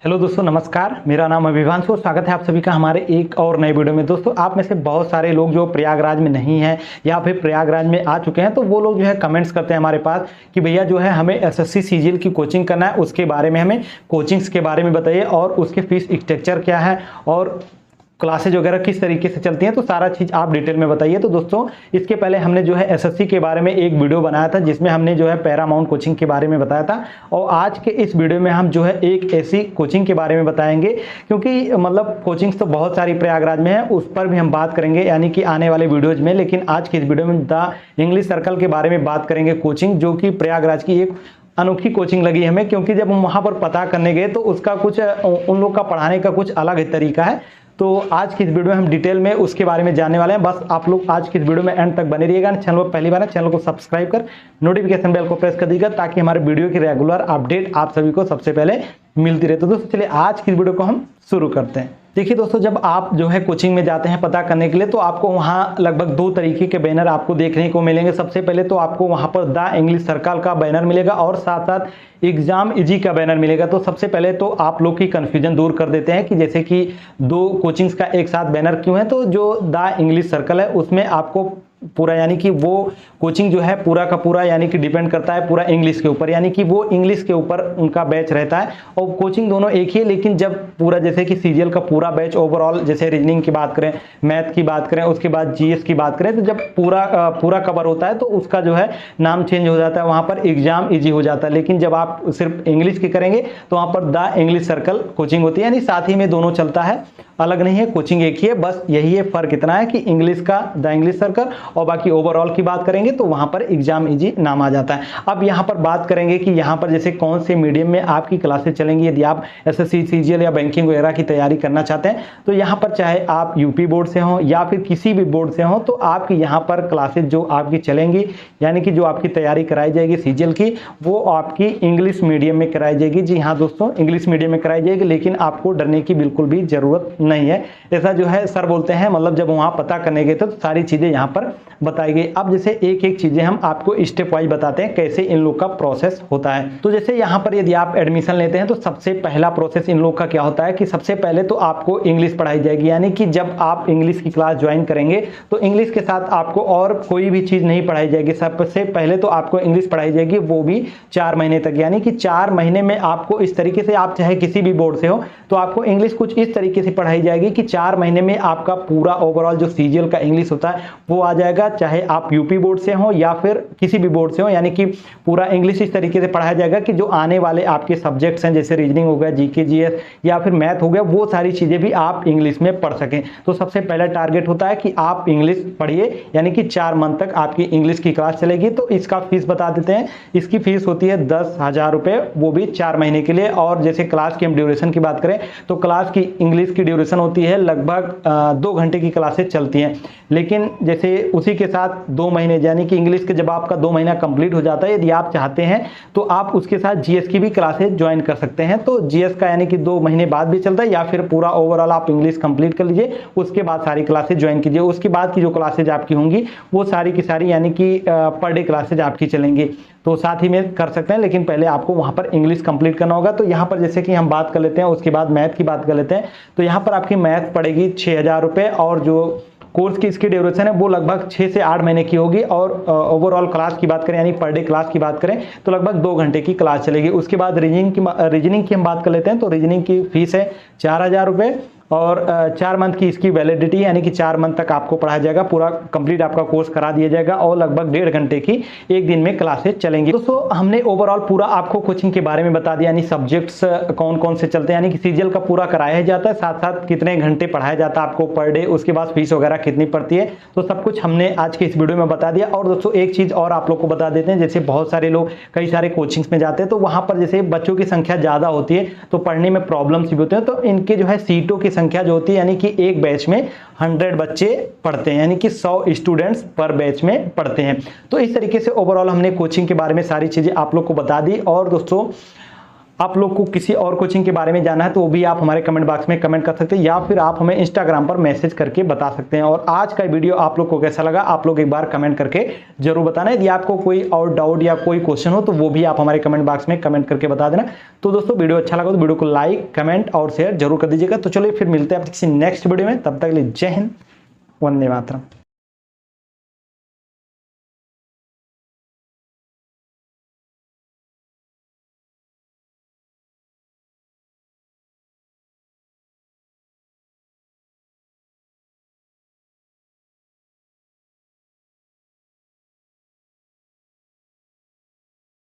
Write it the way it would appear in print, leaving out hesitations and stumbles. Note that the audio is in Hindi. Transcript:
हेलो दोस्तों, नमस्कार। मेरा नाम अभिवांशु और स्वागत है आप सभी का हमारे एक और नए वीडियो में। दोस्तों, आप में से बहुत सारे लोग जो प्रयागराज में नहीं हैं या फिर प्रयागराज में आ चुके हैं, तो वो लोग जो है कमेंट्स करते हैं हमारे पास कि भैया जो है हमें एसएससी सीजीएल की कोचिंग करना है, उसके बारे में हमें कोचिंग्स के बारे में बताइए और उसके फीस स्ट्रक्चर क्या है और क्लासेज वगैरह किस तरीके से चलती हैं, तो सारा चीज़ आप डिटेल में बताइए। तो दोस्तों, इसके पहले हमने जो है एसएससी के बारे में एक वीडियो बनाया था जिसमें हमने जो है पैरामाउंट कोचिंग के बारे में बताया था, और आज के इस वीडियो में हम जो है एक ऐसी कोचिंग के बारे में बताएंगे क्योंकि मतलब कोचिंग्स तो बहुत सारी प्रयागराज में है, उस पर भी हम बात करेंगे यानी कि आने वाले वीडियोज में। लेकिन आज की इस वीडियो में द इंग्लिश सर्कल के बारे में बात करेंगे, कोचिंग जो कि प्रयागराज की एक अनोखी कोचिंग लगी हमें, क्योंकि जब हम वहाँ पर पता करने गए तो उसका कुछ उन लोग का पढ़ाने का कुछ अलग ही तरीका है। तो आज की इस वीडियो में हम डिटेल में उसके बारे में जानने वाले हैं। बस आप लोग आज की इस वीडियो में एंड तक बने रहिएगा। चैनल पर पहली बार है, चैनल को सब्सक्राइब कर नोटिफिकेशन बेल को प्रेस कर दीजिएगा ताकि हमारे वीडियो की रेगुलर अपडेट आप सभी को सबसे पहले मिलती रहे। तो दोस्तों, चलिए आज की वीडियो को हम शुरू करते हैं। देखिए दोस्तों, जब आप जो है कोचिंग में जाते हैं पता करने के लिए, तो आपको वहाँ लगभग दो तरीके के बैनर आपको देखने को मिलेंगे। सबसे पहले तो आपको वहाँ पर द इंग्लिश सर्कल का बैनर मिलेगा और साथ साथ एग्जाम इजी का बैनर मिलेगा। तो सबसे पहले तो आप लोग की कन्फ्यूजन दूर कर देते हैं कि जैसे कि दो कोचिंग्स का एक साथ बैनर क्यों है। तो जो द इंग्लिश सर्कल है उसमें आपको पूरा यानी कि वो कोचिंग जो है पूरा का पूरा यानी कि डिपेंड करता है पूरा इंग्लिश के ऊपर, यानी कि वो इंग्लिश के ऊपर उनका बैच रहता है और कोचिंग दोनों एक ही है। लेकिन जब पूरा जैसे कि सीजीएल का पूरा बैच ओवरऑल, जैसे रीजनिंग की बात करें, मैथ की बात करें, उसके बाद जीएस की बात करें, तो जब पूरा कवर होता है तो उसका जो है नाम चेंज हो जाता है, वहाँ पर एग्जाम ईजी हो जाता है। लेकिन जब आप सिर्फ इंग्लिश की करेंगे तो वहाँ पर द इंग्लिश सर्कल कोचिंग होती है, यानी साथ ही में दोनों चलता है, अलग नहीं है, कोचिंग एक ही है। बस यही है फर्क इतना है कि इंग्लिश का द इंग्लिश सर्कल और बाकी ओवरऑल की बात करेंगे तो वहां पर एग्जाम इजी नाम आ जाता है। अब यहां पर बात करेंगे कि यहां पर जैसे कौन से मीडियम में आपकी क्लासेस चलेंगी। यदि आप एसएससी सीजीएल या बैंकिंग वगैरह की तैयारी करना चाहते हैं तो यहां पर चाहे आप यूपी बोर्ड से हो या फिर किसी भी बोर्ड से हो, तो आपकी यहां पर क्लासेज जो आपकी चलेंगी यानी कि जो आपकी तैयारी कराई जाएगी सीजीएल की, वो आपकी इंग्लिश मीडियम में कराई जाएगी। जी हाँ दोस्तों, इंग्लिश मीडियम में कराई जाएगी, लेकिन आपको डरने की बिल्कुल भी जरूरत नहीं है। ऐसा जो है सर बोलते हैं, मतलब जब वहां पता करने गए तो सारी चीजें यहां पर बताई गई। अब जैसे एक एक चीजें हम आपको स्टेप वाइज बताते हैं कैसे इन लोग का प्रोसेस होता है। तो जैसे यहां पर यदि आप एडमिशन लेते हैं तो सबसे पहला प्रोसेस इन लोग का क्या होता है कि सबसे पहले तो आपको इंग्लिश पढ़ाई जाएगी, यानी कि जब आप इंग्लिश की क्लास ज्वाइन करेंगे तो इंग्लिश के साथ आपको और कोई भी चीज नहीं पढ़ाई जाएगी। सबसे पहले तो आपको इंग्लिश पढ़ाई जाएगी, वो भी 4 महीने तक, यानी कि 4 महीने में आपको इस तरीके से, आप चाहे किसी भी बोर्ड से हो तो आपको इंग्लिश कुछ इस तरीके से पढ़ाई जाएगी कि 4 महीने में आपका पूरा ओवरऑल जो सीजीएल का इंग्लिश होता है वो आ जाएगा, चाहे आप यूपी बोर्ड से हो या फिर किसी भी बोर्ड से हो। यानी कि पूरा इंग्लिश इस तरीके से पढ़ाया जाएगा कि जो आने वाले आपके सब्जेक्ट्स हैं, जैसे रीजनिंग हो गया, जीके जीएस या फिर मैथ हो गया, वो सारी चीजें भी आप इंग्लिश में पढ़ सकें। तो सबसे पहला टारगेट होता है कि आप इंग्लिश पढ़िए, यानी कि 4 मंथ तक आपकी इंग्लिश की क्लास चलेगी। तो इसका फीस बता देते हैं। इसकी फीस होती है 10,000 रुपए, वो भी 4 महीने के लिए। और जैसे क्लास की हम ड्यूरेशन की बात करें तो क्लास की इंग्लिश की ड्यूरेशन होती है लगभग 2 घंटे की क्लासेस चलती हैं। लेकिन जैसे उसी के साथ 2 महीने, यानी कि इंग्लिश के जब आपका 2 महीना कंप्लीट हो जाता है, यदि आप चाहते हैं तो आप उसके साथ जीएस की भी क्लासेस ज्वाइन कर सकते हैं। तो जीएस का यानी कि 2 महीने बाद भी चलता है, या फिर पूरा ओवरऑल आप इंग्लिश कंप्लीट कर लीजिए, उसके बाद सारी क्लासेस ज्वाइन कीजिए। उसके बाद की जो क्लासेज आपकी होंगी वो सारी की सारी यानी कि पर डे क्लासेज आपकी चलेंगी, तो साथ ही में कर सकते हैं। लेकिन पहले आपको वहां पर इंग्लिश कंप्लीट करना होगा। तो यहाँ पर जैसे कि हम बात कर लेते हैं, उसके बाद मैथ की बात कर लेते हैं। तो यहाँ पर आपकी मैथ पड़ेगी 6,000 रुपये, और जो कोर्स की इसकी ड्यूरेशन है वो लगभग 6 से 8 महीने की होगी। और ओवरऑल क्लास की बात करें यानी पर डे क्लास की बात करें तो लगभग 2 घंटे की क्लास चलेगी। उसके बाद रीजनिंग की हम बात कर लेते हैं। तो रीजनिंग की फीस है 4,000 रुपये और 4 मंथ की इसकी वैलिडिटी, यानी कि 4 मंथ तक आपको पढ़ाया जाएगा, पूरा कंप्लीट आपका कोर्स करा दिया जाएगा और लगभग 1.5 घंटे की एक दिन में क्लासेस चलेंगी। दोस्तों, हमने ओवरऑल पूरा आपको कोचिंग के बारे में बता दिया, यानी सब्जेक्ट्स कौन कौन से चलते हैं, यानी कि सीजीएल का पूरा कराया जाता है, साथ साथ कितने घंटे पढ़ाया जाता है आपको पर डे, उसके बाद फीस वगैरह कितनी पड़ती है, तो सब कुछ हमने आज के इस वीडियो में बता दिया। और दोस्तों एक चीज और आप लोग को बता देते हैं, जैसे बहुत सारे लोग कई सारे कोचिंग्स में जाते हैं तो वहां पर जैसे बच्चों की संख्या ज्यादा होती है तो पढ़ने में प्रॉब्लम्स भी होते हैं। तो इनके जो है सीटों की संख्या जो होती है, यानी कि एक बैच में 100 बच्चे पढ़ते हैं, यानी कि 100 स्टूडेंट्स पर बैच में पढ़ते हैं। तो इस तरीके से ओवरऑल हमने कोचिंग के बारे में सारी चीजें आप लोग को बता दी। और दोस्तों आप लोग को किसी और कोचिंग के बारे में जानना है तो वो भी आप हमारे कमेंट बॉक्स में कमेंट कर सकते हैं, या फिर आप हमें इंस्टाग्राम पर मैसेज करके बता सकते हैं। और आज का वीडियो आप लोग को कैसा लगा आप लोग एक बार कमेंट करके जरूर बताना। यदि आपको कोई और डाउट या कोई क्वेश्चन हो तो वो भी आप हमारे कमेंट बॉक्स में कमेंट करके बता देना। तो दोस्तों वीडियो अच्छा लगा तो वीडियो को लाइक, कमेंट और शेयर जरूर कर दीजिएगा। तो चलिए फिर मिलते हैं किसी नेक्स्ट वीडियो में, तब तक के लिए जय हिंद, वंदे मातरम।